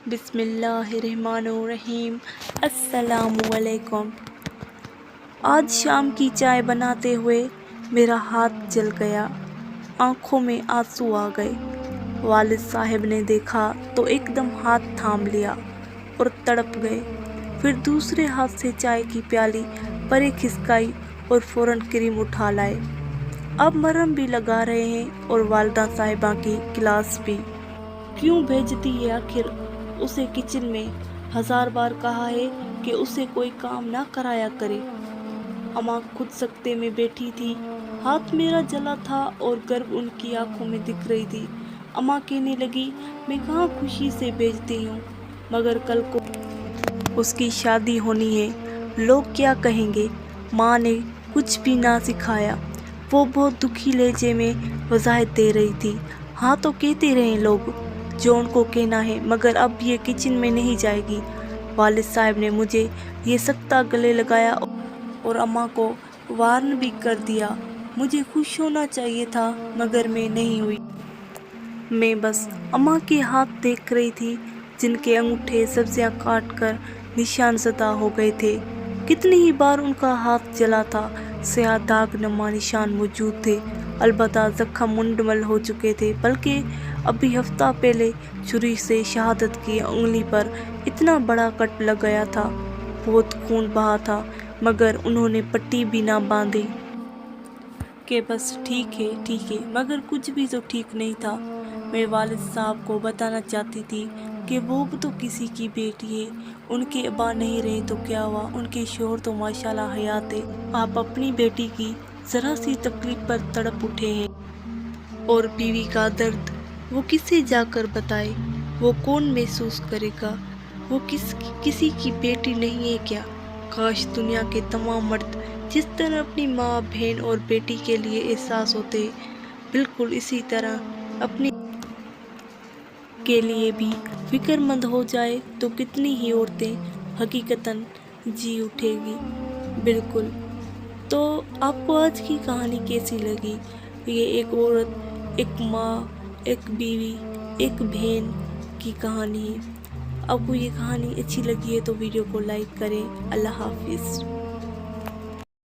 بسم اللہ الرحمن الرحیم۔ السلام علیکم۔ آج شام کی چائے بناتے ہوئے میرا ہاتھ جل گیا، آنکھوں میں آنسو آ گئے۔ والد صاحب نے دیکھا تو ایک دم ہاتھ تھام لیا اور تڑپ گئے، پھر دوسرے ہاتھ سے چائے کی پیالی پرے کھسکائی اور فوراً کریم اٹھا لائے۔ اب مرہم بھی لگا رہے ہیں اور والدہ صاحبہ کی کلاس بھی۔ کیوں بھیجتی ہے آخر؟ اسے کچن میں 1000 بار کہا ہے کہ اسے کوئی کام نہ کرایا کرے۔ اماں خود سکتے میں بیٹھی تھی، ہاتھ میرا جلا تھا اور گرم ان کی آنکھوں میں دکھ رہی تھی۔ اماں کہنے لگی، میں کہاں خوشی سے بھیجتی ہوں، مگر کل کو اس کی شادی ہونی ہے، لوگ کیا کہیں گے؟ ماں نے کچھ بھی نہ سکھایا۔ وہ بہت دکھی لہجے میں وضاحت دے رہی تھی۔ ہاں تو کہتے رہیں لوگ جو ان کو کہنا ہے، مگر اب یہ کچن میں نہیں جائے گی۔ والد صاحب نے مجھے یہ سکتا گلے لگایا اور اماں کو وارن بھی کر دیا۔ مجھے خوش ہونا چاہیے تھا، مگر میں نہیں ہوئی۔ میں بس اماں کے ہاتھ دیکھ رہی تھی، جن کے انگوٹھے سبزیاں کاٹ کر نشان زدہ ہو گئے تھے۔ کتنی ہی بار ان کا ہاتھ جلا تھا، سیاہ داغ نما نشان موجود تھے، البتہ زخم منڈمل ہو چکے تھے۔ بلکہ ابھی ہفتہ پہلے چھری سے شہادت کی انگلی پر اتنا بڑا کٹ لگ گیا تھا، بہت خون بہا تھا، مگر انہوں نے پٹی بھی نہ باندھی کہ بس ٹھیک ہے، مگر کچھ بھی تو ٹھیک نہیں تھا۔ میں والد صاحب کو بتانا چاہتی تھی کہ وہ بھی تو کسی کی بیٹی ہے، ان کے ابا نہیں رہے تو کیا ہوا، ان کے شوہر تو ماشاءاللہ حیات ہے۔ آپ اپنی بیٹی کی ذرا سی تکلیف پر تڑپ اٹھے ہیں، اور بیوی کا درد وہ کسے جا کر بتائے، وہ کون محسوس کرے گا؟ وہ کسی کی بیٹی نہیں ہے کیا؟ کاش دنیا کے تمام مرد جس طرح اپنی ماں، بہن اور بیٹی کے لیے احساس ہوتے، بالکل اسی طرح اپنی کے لیے بھی فکر مند ہو جائے تو کتنی ہی عورتیں حقیقتاً جی اٹھے گی۔ بالکل۔ تو آپ کو آج کی کہانی کیسی لگی؟ یہ ایک عورت، ایک ماں، ایک بیوی، ایک بہن کی کہانی ہے۔ آپ کو یہ کہانی اچھی لگی ہے تو ویڈیو کو لائک کریں۔ اللہ حافظ۔